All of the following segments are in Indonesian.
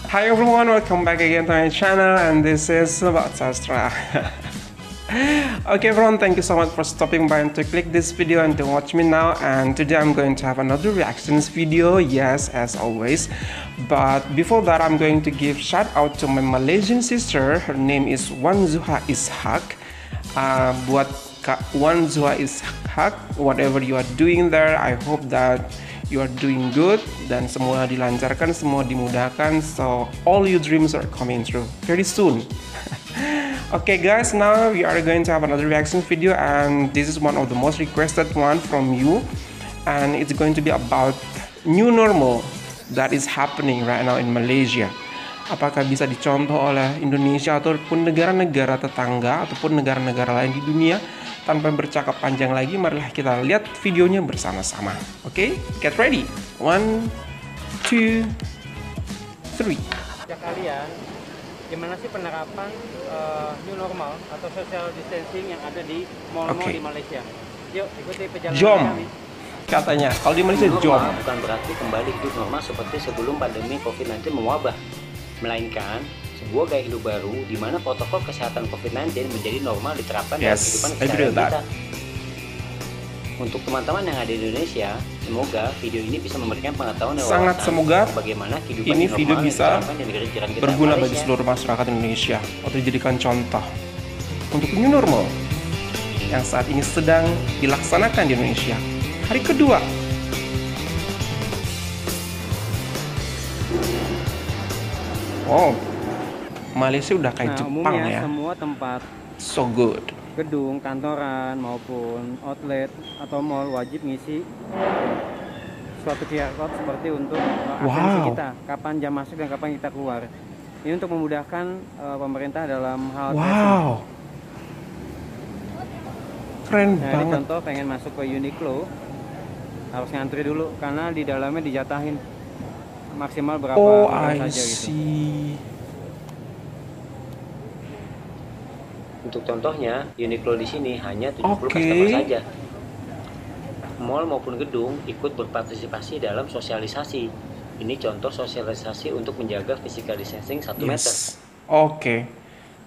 Hi everyone, welcome back again to my channel, and this is Sobat Sastra. Okay everyone, thank you so much for stopping by and to click this video and to watch me now. And today I'm going to have another reactions video, yes, as always. But before that, I'm going to give shout out to my Malaysian sister. Her name is Wan Zuha Ishak. Buat Kak Wan Zuha Ishak, whatever you are doing there, I hope that you are doing good dan semua dilancarkan, semua dimudahkan, so all your dreams are coming true very soon. Okay guys, now we are going to have another reaction video, and this is one of the most requested one from you, and it's going to be about new normal that is happening right now in Malaysia. Apakah bisa dicontoh oleh Indonesia ataupun negara-negara tetangga ataupun negara-negara lain di dunia? Tanpa bercakap panjang lagi, marilah kita lihat videonya bersama-sama. Oke, get ready. 1, 2, 3. Ya kalian, gimana sih penerapan new normal atau social distancing yang ada di mall-mall di Malaysia? Yuk, ikuti perjalanan kami. Katanya, kalau di Malaysia jom. Bukan berarti kembali hidup normal seperti sebelum pandemi COVID-19 mewabah, melainkan sebuah gaya hidup baru di mana protokol kesehatan COVID-19 menjadi normal diterapkan dalam kehidupan keseharian kita. Untuk teman-teman yang ada di Indonesia, semoga video ini bisa memberikan pengetahuan dan sangat semoga bagaimana kehidupan ini video bisa di negeri jiran kita, berguna Malaysia, bagi seluruh masyarakat Indonesia atau dijadikan contoh untuk new normal yang saat ini sedang dilaksanakan di Indonesia. Hari kedua. Oh, Malaysia udah kayak Jepang ya. Semua tempat so good. Gedung, kantoran maupun outlet atau mall wajib ngisi suatu QR code seperti untuk atensi kita, kapan jam masuk dan kapan kita keluar. Ini untuk memudahkan pemerintah dalam hal wow. Keren banget. Ini contoh pengen masuk ke Uniqlo harus ngantri dulu karena di dalamnya dijatahin maksimal berapa orang saja gitu. Untuk contohnya, Uniqlo di sini hanya 70 customer saja. Mall maupun gedung ikut berpartisipasi dalam sosialisasi. Ini contoh sosialisasi untuk menjaga physical distancing 1 meter. Oke.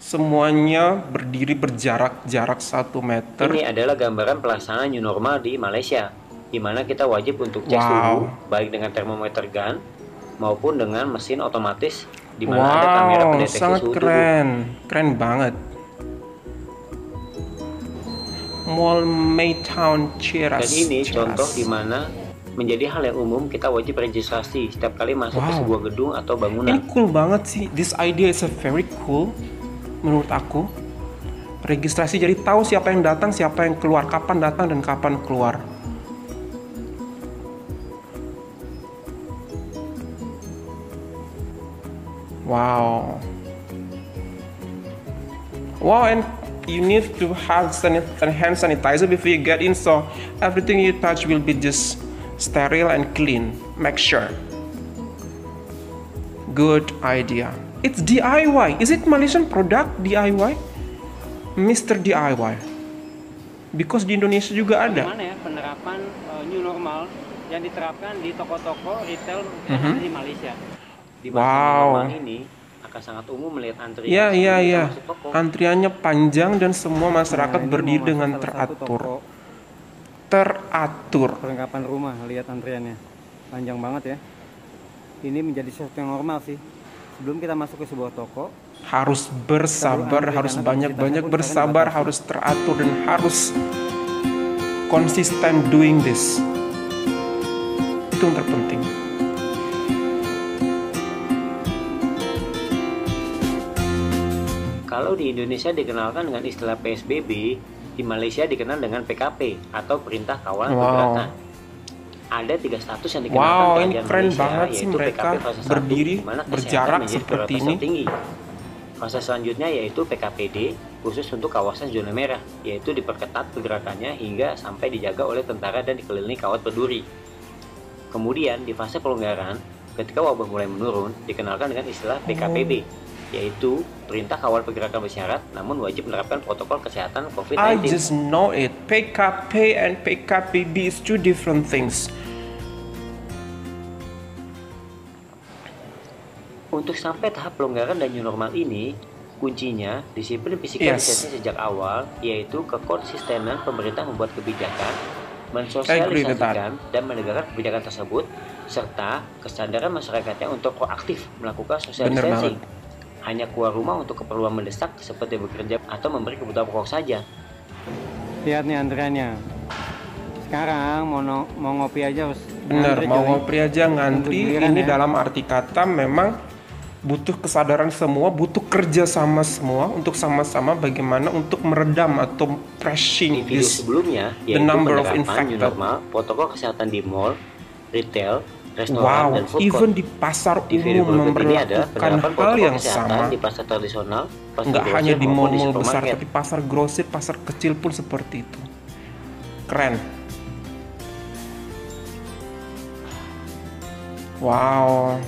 Semuanya berdiri berjarak 1 meter. Ini adalah gambaran pelaksanaan new normal di Malaysia, di mana kita wajib untuk cek suhu, baik dengan termometer gun maupun dengan mesin otomatis, di mana ada kamera pendeteksi sangat suhu keren banget. Mall Maytown Cheras. Dan ini contoh di mana menjadi hal yang umum kita wajib registrasi setiap kali masuk ke sebuah gedung atau bangunan. Ini cool banget sih. This idea is a very cool menurut aku. Registrasi jadi tahu siapa yang datang, siapa yang keluar, kapan datang dan kapan keluar. Wow, and you need to have hand sanitizer before you get in, so everything you touch will be just sterile and clean. Make sure. Good idea. It's DIY. Is it Malaysian product DIY? Mr. DIY. Because di Indonesia juga ada. Gimana ya penerapan new normal yang diterapkan di toko-toko retail yang ada di Malaysia? Di masa normal ini akan sangat umum melihat antrian. Iya. Antriannya panjang dan semua masyarakat berdiri dengan teratur. Perlengkapan rumah, lihat antriannya panjang banget ya. Ini menjadi sesuatu yang normal sih. Sebelum kita masuk ke sebuah toko, harus bersabar, harus banyak-banyak bersabar, harus teratur dan harus konsisten doing this. Itu yang terpenting. Kalau di Indonesia dikenalkan dengan istilah PSBB, di Malaysia dikenal dengan PKP atau Perintah Kawalan Pergerakan. Ada 3 status yang dikenalkan ini keren Malaysia, banget sih mereka berdiri berjarak seperti ini. Tertinggi. Fase selanjutnya yaitu PKPD, khusus untuk kawasan zona merah, yaitu diperketat pergerakannya hingga sampai dijaga oleh tentara dan dikelilingi kawat berduri. Kemudian di fase pelonggaran, ketika wabah mulai menurun, dikenalkan dengan istilah PKPB, yaitu Perintah Kawal Pergerakan Bersyarat namun wajib menerapkan protokol kesehatan COVID-19. I just know it. PKP and PKPB is 2 different things. Untuk sampai tahap pelonggaran dan new normal ini, kuncinya disiplin physical distancing sejak awal, yaitu kekonsistenan pemerintah membuat kebijakan, mensosialisasikan dan menegakkan kebijakan tersebut, serta kesadaran masyarakatnya untuk proaktif melakukan social distancing. Hanya keluar rumah untuk keperluan mendesak seperti bekerja atau memberi kebutuhan pokok saja. Lihat nih antriannya. Sekarang mau ngopi aja harus bener, mau ngopi aja ngantri. Ini ya, dalam arti kata memang butuh kesadaran semua, butuh kerja sama semua untuk sama-sama bagaimana untuk meredam atau pressing di video sebelumnya, yaitu the number of infected. Normal, protokol kesehatan di mall, retail, restoran, dan food court. Even di pasar umum memperlakukan hal yang sama. Di pasar tradisional, nggak hanya di mall-mall besar, tapi pasar grosir, pasar kecil pun seperti itu. Keren. Wow.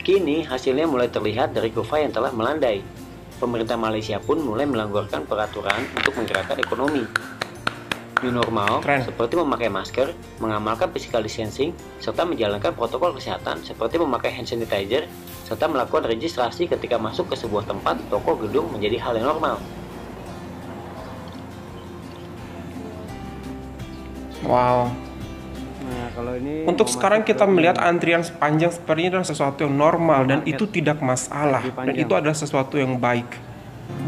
Kini hasilnya mulai terlihat dari kurva yang telah melandai. Pemerintah Malaysia pun mulai melanggarkan peraturan untuk menggerakkan ekonomi. New normal seperti memakai masker, mengamalkan physical distancing, serta menjalankan protokol kesehatan seperti memakai hand sanitizer, serta melakukan registrasi ketika masuk ke sebuah tempat, toko, gedung menjadi hal yang normal. Wow. Kalau ini untuk sekarang kita melihat antrian sepanjang seperti ini adalah sesuatu yang normal dan itu tidak masalah, dan itu adalah sesuatu yang baik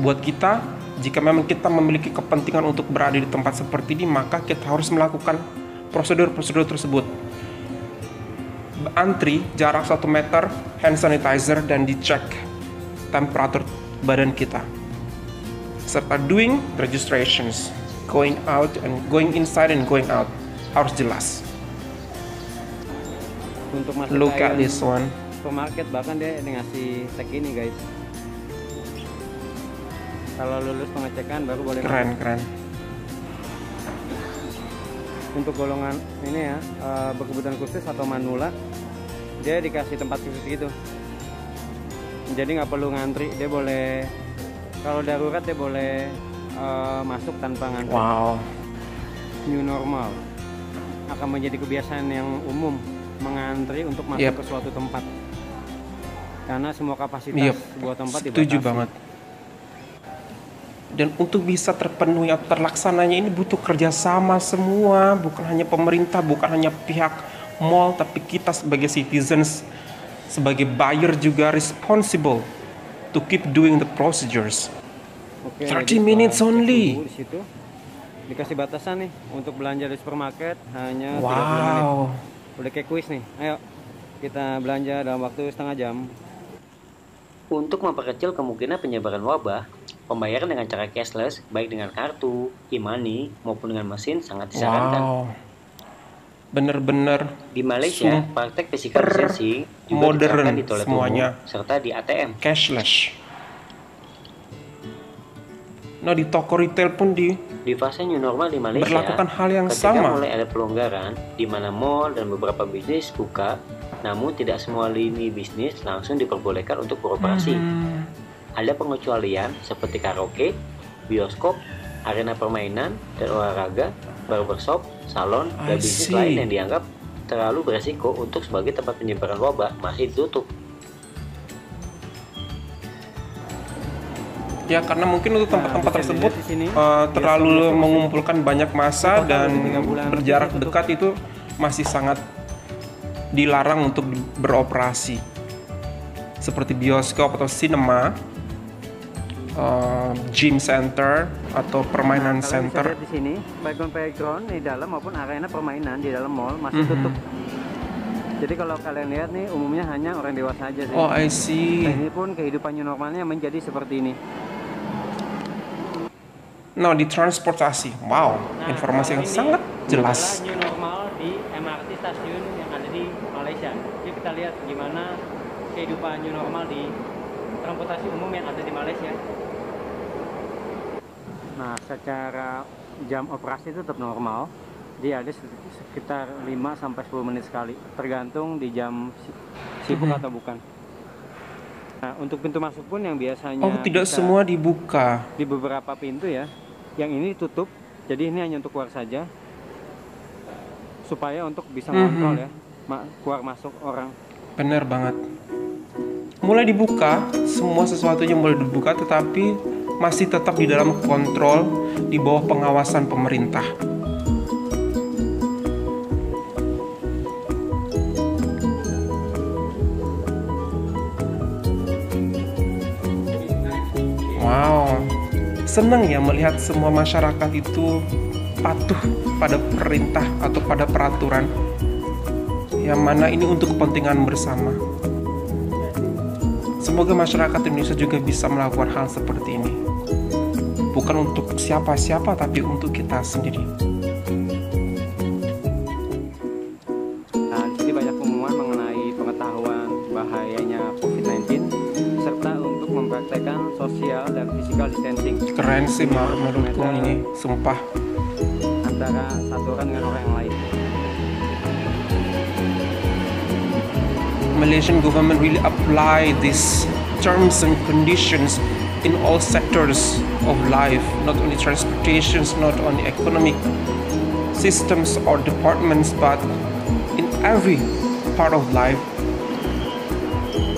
buat kita. Jika memang kita memiliki kepentingan untuk berada di tempat seperti ini, maka kita harus melakukan prosedur-prosedur tersebut. Antri jarak 1 meter, hand sanitizer, dan dicek temperatur badan kita, serta doing registrations, going out and going inside and going out harus jelas. Untuk masuk look at this one, supermarket bahkan dia ngasih tag ini guys, kalau lulus pengecekan baru boleh keren masuk. Keren. Untuk golongan ini ya, berkebutuhan khusus atau manula, dia dikasih tempat khusus gitu, jadi nggak perlu ngantri. Dia boleh, kalau darurat dia boleh masuk tanpa ngantri. Wow. New normal akan menjadi kebiasaan yang umum, mengantri untuk masuk ke suatu tempat, karena semua kapasitas sebuah tempat dibatasi. Setuju banget. Dan untuk bisa terpenuhi atau terlaksananya ini butuh kerjasama semua, bukan hanya pemerintah, bukan hanya pihak mall, tapi kita sebagai citizens, sebagai buyer juga responsible to keep doing the procedures. 30 minutes only. Di situ dikasih batasan nih untuk belanja di supermarket hanya 30 menit. Udah kayak kuis nih, ayo kita belanja dalam waktu setengah jam. Untuk memperkecil kemungkinan penyebaran wabah, pembayaran dengan cara cashless, baik dengan kartu, e-money, maupun dengan mesin sangat disarankan. Wow. Bener-bener di Malaysia, praktek physical distancing juga modern di toilet semuanya, umum, serta di ATM. Cashless. Nah, di toko retail pun di fase new normal di Malaysia berlakukan hal yang ketika sama. Mulai ada pelonggaran di mana mall dan beberapa bisnis buka, namun tidak semua lini bisnis langsung diperbolehkan untuk beroperasi. Ada pengecualian seperti karaoke, bioskop, arena permainan dan olahraga, barbershop, salon, dan bisnis lain yang dianggap terlalu beresiko untuk sebagai tempat penyebaran wabah masih ditutup. Ya, karena mungkin untuk tempat-tempat tersebut terlalu mengumpulkan banyak massa dan berjarak dekat itu masih sangat dilarang untuk beroperasi. Seperti bioskop atau cinema, gym center atau permainan center. Di sini playground di dalam maupun arena permainan di dalam mall masih tutup. Jadi kalau kalian lihat nih, umumnya hanya orang dewasa aja sih. Oh, I see. Nah, ini pun kehidupannya normalnya menjadi seperti ini. Nah, di transportasi, wow, informasi yang sangat jelas. New normal di MRT stasiun yang ada di Malaysia. Jadi kita lihat gimana kehidupan new normal di transportasi umum yang ada di Malaysia. Nah, secara jam operasi itu tetap normal. Dia ada sekitar 5-10 menit sekali, tergantung di jam sibuk atau bukan. Nah, untuk pintu masuk pun yang biasanya tidak semua dibuka. Di beberapa pintu ya, yang ini tutup, jadi ini hanya untuk keluar saja, supaya untuk bisa ngontrol ya. keluar masuk orang. Bener banget. Mulai dibuka, semua sesuatunya mulai dibuka, tetapi masih tetap di dalam kontrol, di bawah pengawasan pemerintah. Wow, senang ya melihat semua masyarakat itu patuh pada perintah atau pada peraturan, yang mana ini untuk kepentingan bersama. Semoga masyarakat Indonesia juga bisa melakukan hal seperti ini, bukan untuk siapa-siapa tapi untuk kita sendiri. Nah, di sini banyak pengumuman mengenai pengetahuan bahayanya COVID-19 serta untuk mempraktekkan social dan physical distancing. Keren sih menurutku ini, sumpah. Antara satu orang dengan orang yang lain. Malaysian government really apply these terms and conditions in all sectors of life, not only transportations, not only economic systems or departments, but in every part of life.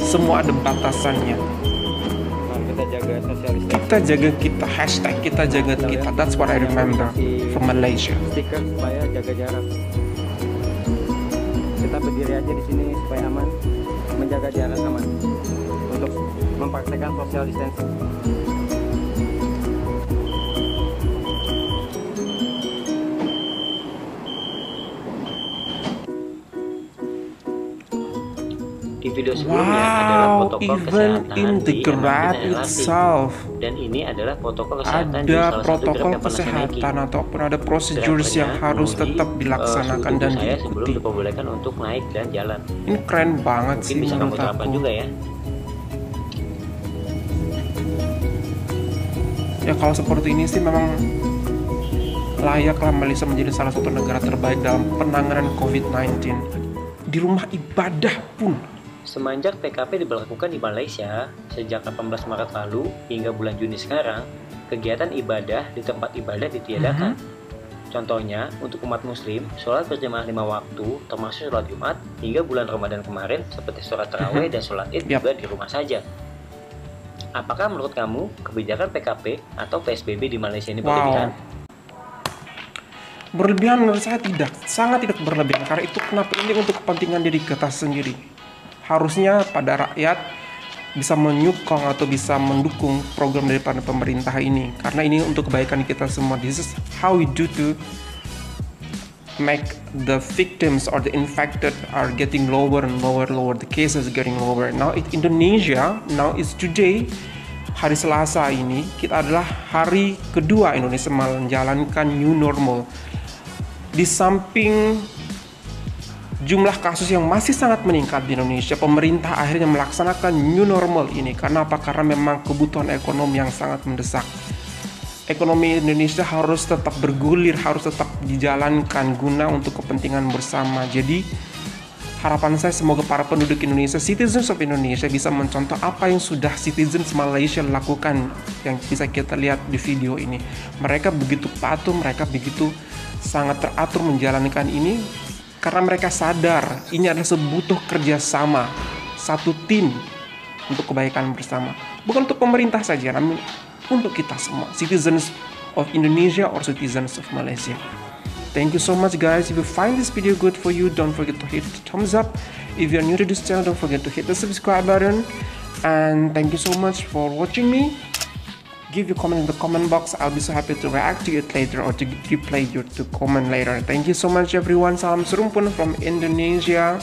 Semua ada batasannya. Mari kita jaga social distancing. Kita jaga kita, hashtag kita jaga kita. That's what I remember from Malaysia. Stiker supaya jaga jarak. Kita berdiri aja di sini supaya aman, menjaga jarak aman untuk mempraktekkan social distancing. Di video sebelumnya adalah protokol even kesehatan in the di Grab MRT dan LRT. itself Dan ini adalah protokol kesehatan di ada salah satu protokol Grab yang pernah saya naiki. kesehatan ataupun ada prosedures yang harus tetap dilaksanakan dan saya sebelum diikuti. diperbolehkan untuk naik dan jalan. Ini keren banget Mungkin sih bisa kamu menurut terapkan aku. juga ya. Ya kalau seperti ini sih memang layaklah Malaysia menjadi salah satu negara terbaik dalam penanganan COVID-19. Di rumah ibadah pun. Semenjak PKP diberlakukan di Malaysia sejak 18 Maret lalu hingga bulan Juni sekarang, kegiatan ibadah di tempat ibadah ditiadakan. Contohnya, untuk umat muslim, sholat berjamaah 5 waktu, termasuk sholat Jumat, hingga bulan Ramadan kemarin, seperti sholat tarawih dan sholat id juga di rumah saja. Apakah menurut kamu, kebijakan PKP atau PSBB di Malaysia ini berlebihan? Berlebihan menurut saya tidak, sangat tidak berlebihan. Karena itu kenapa ini untuk kepentingan diri kita sendiri. Harusnya pada rakyat bisa menyokong atau bisa mendukung program daripada pemerintah ini. Karena ini untuk kebaikan kita semua. This is how we do to make the victims or the infected are getting lower and lower. The cases getting lower. Now in Indonesia, now is today, hari Selasa ini, kita adalah hari kedua Indonesia menjalankan new normal. Di samping jumlah kasus yang masih sangat meningkat di Indonesia, pemerintah akhirnya melaksanakan new normal ini. Karena apa? Karena memang kebutuhan ekonomi yang sangat mendesak. Ekonomi Indonesia harus tetap bergulir, harus tetap dijalankan guna untuk kepentingan bersama. Jadi harapan saya semoga para penduduk Indonesia, citizens of Indonesia, bisa mencontoh apa yang sudah citizens Malaysia lakukan, yang bisa kita lihat di video ini. Mereka begitu patuh, mereka begitu sangat teratur menjalankan ini. Karena mereka sadar ini adalah sebuah kerjasama, satu tim untuk kebaikan bersama. Bukan untuk pemerintah saja, namun untuk kita semua, citizens of Indonesia or citizens of Malaysia. Thank you so much guys. If you find this video good for you, don't forget to hit the thumbs up. If you're new to this channel, don't forget to hit the subscribe button. And thank you so much for watching me. Give your comment in the comment box. I'll be so happy to react to it later or to replay your comment later. Thank you so much everyone. Salam serumpun from Indonesia.